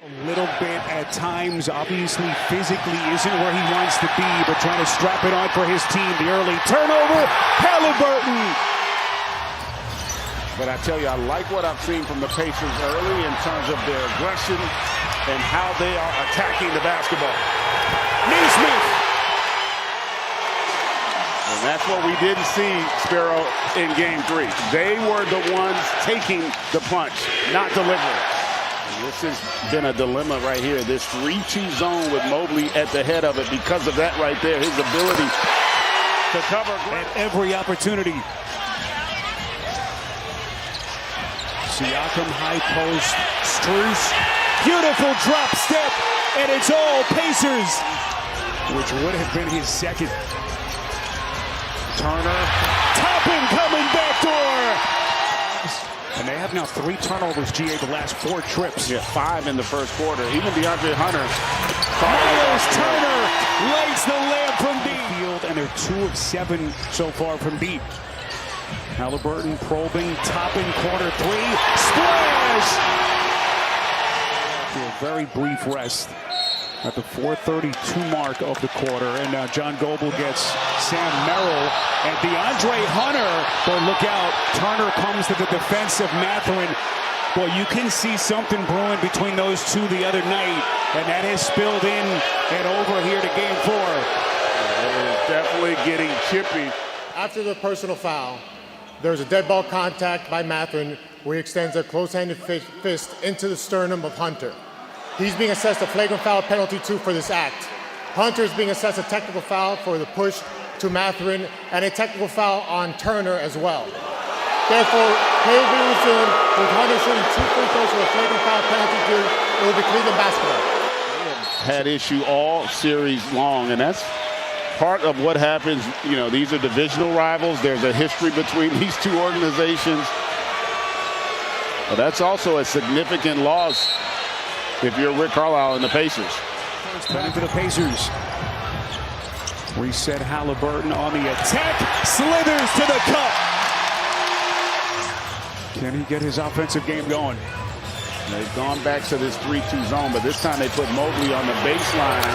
A little bit at times, obviously physically isn't where he wants to be, but trying to strap it on for his team. The early turnover, Halliburton. But I tell you, I like what I've seen from the Pacers early in terms of their aggression and how they are attacking the basketball. Neesmith. And that's what we didn't see, Sparrow, in Game 3. They were the ones taking the punch, not delivering. This has been a dilemma right here. This 3-2 zone with Mobley at the head of it because of that right there. His ability to cover at every opportunity. Siakam high post. Strus. Beautiful drop step. And it's all Pacers. Which would have been his second. Turner. Toppin coming backdoor. And they have now 3 turnovers, GA, the last 4 trips. Yeah, 5 in the first quarter. Even DeAndre Hunter. Miles Turner lights the lamp from deep. And they're 2 of 7 so far from deep. Halliburton probing, topping, corner 3. Splash! A very brief rest at the 4:32 mark of the quarter. And now John Goble gets Sam Merrill and DeAndre Hunter. But look out, Turner comes to the defense of Mathurin. Well, you can see something brewing between those two the other night. And that has spilled in and over here to Game 4. It is definitely getting chippy. After the personal foul, there's a dead ball contact by Mathurin where he extends a close-handed fist into the sternum of Hunter. He's being assessed a flagrant foul penalty too for this act. Hunter is being assessed a technical foul for the push to Mathurin and a technical foul on Turner as well. Therefore, play will be resumed with Hunter shooting 2 free throws for a flagrant foul penalty due. It will be Cleveland basketball. Had issue all series long, and that's part of what happens. You know, these are divisional rivals. There's a history between these two organizations. But that's also a significant loss if you're Rick Carlisle and the Pacers. Back to the Pacers. Reset Halliburton on the attack. Slithers to the cup. Can he get his offensive game going? They've gone back to this 3-2 zone, but this time they put Mobley on the baseline.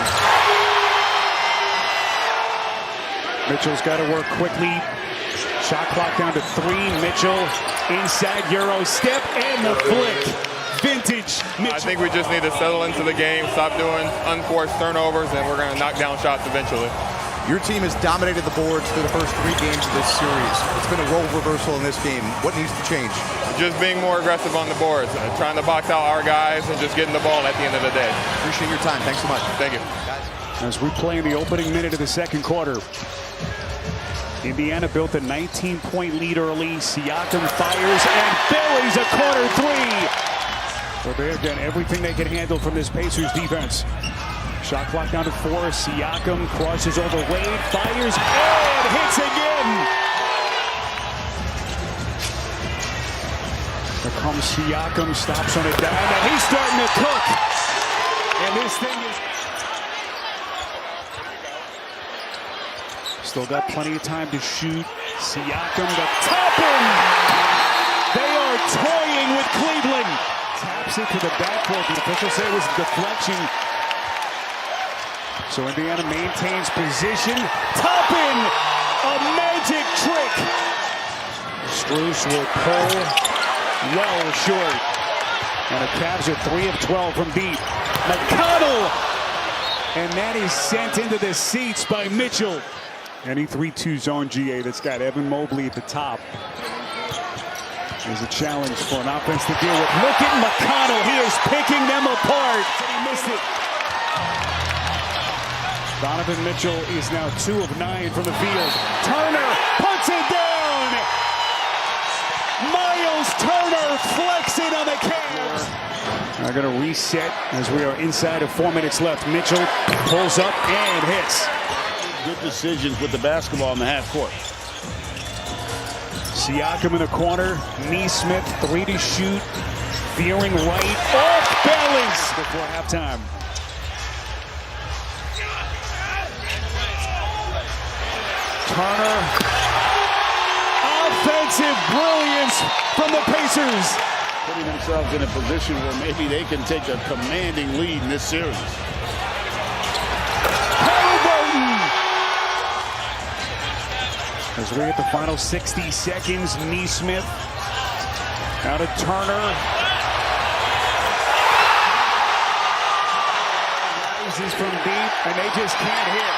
Mitchell's got to work quickly. Shot clock down to 3. Mitchell inside Euro step and the flick. Vintage Mitchell. I think we just need to settle into the game, stop doing unforced turnovers, and we're going to knock down shots eventually. Your team has dominated the boards through the first 3 games of this series. It's been a role reversal in this game. What needs to change? Just being more aggressive on the boards, trying to box out our guys and just getting the ball at the end of the day. Appreciate your time. Thanks so much. Thank you. As we play in the opening minute of the second quarter, Indiana built a 19-point lead early. Siakam fires and buries a corner 3. Well, they have done everything they can handle from this Pacers defense. Shot clock down to 4. Siakam crosses over Wade, fires and hits again. Here comes Siakam, stops on a dime, and he's starting to cook. And this thing is still got plenty of time to shoot. Siakam to Toppin. They are toying with Cleveland. Taps it to the backcourt. The officials say it was a deflection. So Indiana maintains position. Toppin, a magic trick. Strus will pull well short. And the Cavs are 3 of 12 from deep. McConnell. And that is sent into the seats by Mitchell. Any 3-2 zone, GA, that's got Evan Mobley at the top is a challenge for an offense to deal with. Look at McConnell. He is picking them apart. He missed it. Donovan Mitchell is now 2 of 9 from the field. Turner puts it down. Miles Turner flexing on the Cavs. They're going to reset as we are inside of 4 minutes left. Mitchell pulls up and hits. Good decisions with the basketball in the half court. Siakam in the corner. Neesmith, 3 to shoot. Veering right. Off balance before halftime. Turner. Offensive brilliance from the Pacers. putting themselves in a position where maybe they can take a commanding lead in this series. As we hit the final 60 seconds, Neesmith out of Turner. Rises from deep, and they just can't hit.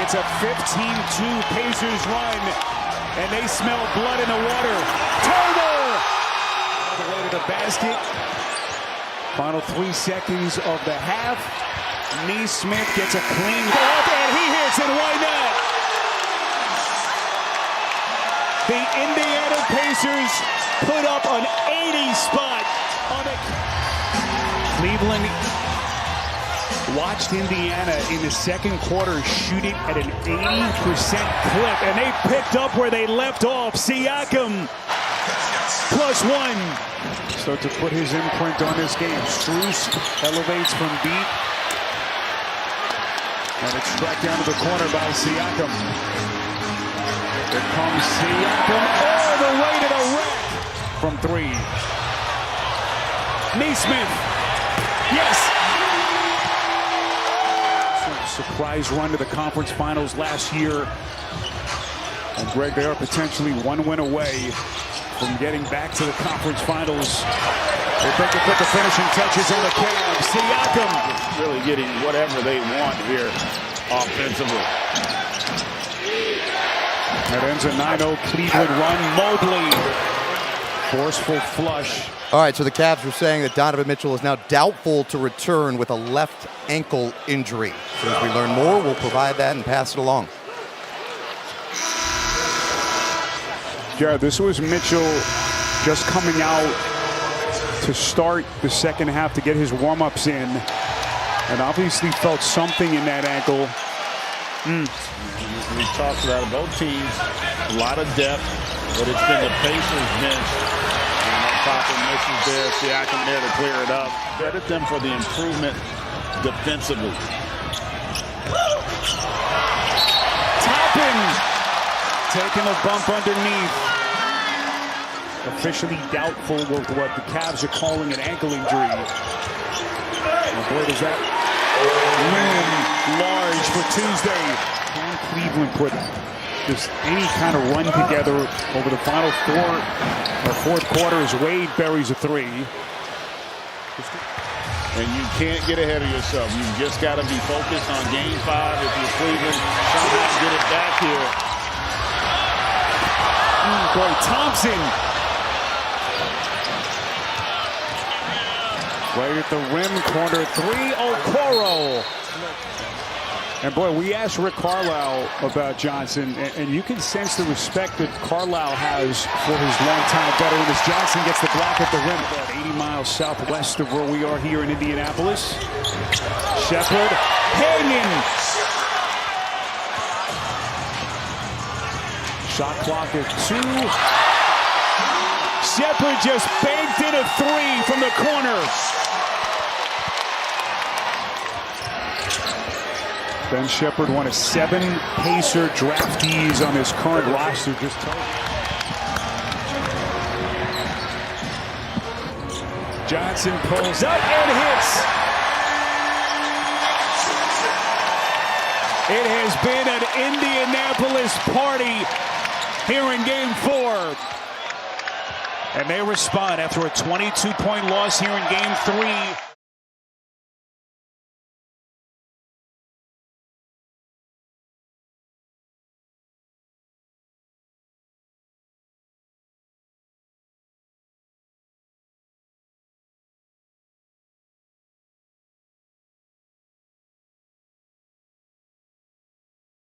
It's a 15-2 Pacers run, and they smell blood in the water. Turner! All the way to the basket. Final 3 seconds of the half. Neesmith gets a clean ball, and he hits it. Why not? The Indiana Pacers put up an 80 spot on it. Cleveland watched Indiana in the second quarter shoot it at an 80% clip, and they picked up where they left off. Siakam +1. Start to put his imprint on this game. Strus elevates from deep, and it's struck down to the corner by Siakam. Here comes Siakam all the way to the rack from 3. Neesmith, yes! Surprise run to the conference finals last year. And Greg, they are potentially 1 win away from getting back to the conference finals. They think they put the finishing touches on the Cavs. Siakam Really getting whatever they want here offensively. That ends a 9-0 Cleveland run. Mobley, forceful flush. All right, so the Cavs are saying that Donovan Mitchell is now doubtful to return with a left ankle injury. So as we learn more, we'll provide that and pass it along. Yeah, this was Mitchell just coming out to start the second half to get his warm-ups in, and obviously felt something in that ankle. We talked about it, both teams, a lot of depth, but it's been the Pacers bench. Papa misses there, Siakam there to clear it up. Credit them for the improvement defensively. Toppin taking a bump underneath. Officially doubtful with what the Cavs are calling an ankle injury. Oh boy, does that loom large for Tuesday. Can Cleveland put just any kind of run together over the final fourth quarter as Wade buries a 3? And you can't get ahead of yourself. You've just got to be focused on Game 5 if you're Cleveland. Somehow get it back here. Boy, Thompson. Right at the rim, corner 3, Okoro. And boy, we asked Rick Carlisle about Johnson, and you can sense the respect that Carlisle has for his longtime veteran as Johnson gets the block at the rim. About 80 miles southwest of where we are here in Indianapolis. Shepherd hanging. Shot clock at 2. Shepherd just banked in a 3 from the corner. Ben Shepherd, one of 7 Pacer draftees on his current roster. Just Johnson pulls up and hits. It has been an Indianapolis party here in Game 4. And they respond after a 22-point loss here in Game 3.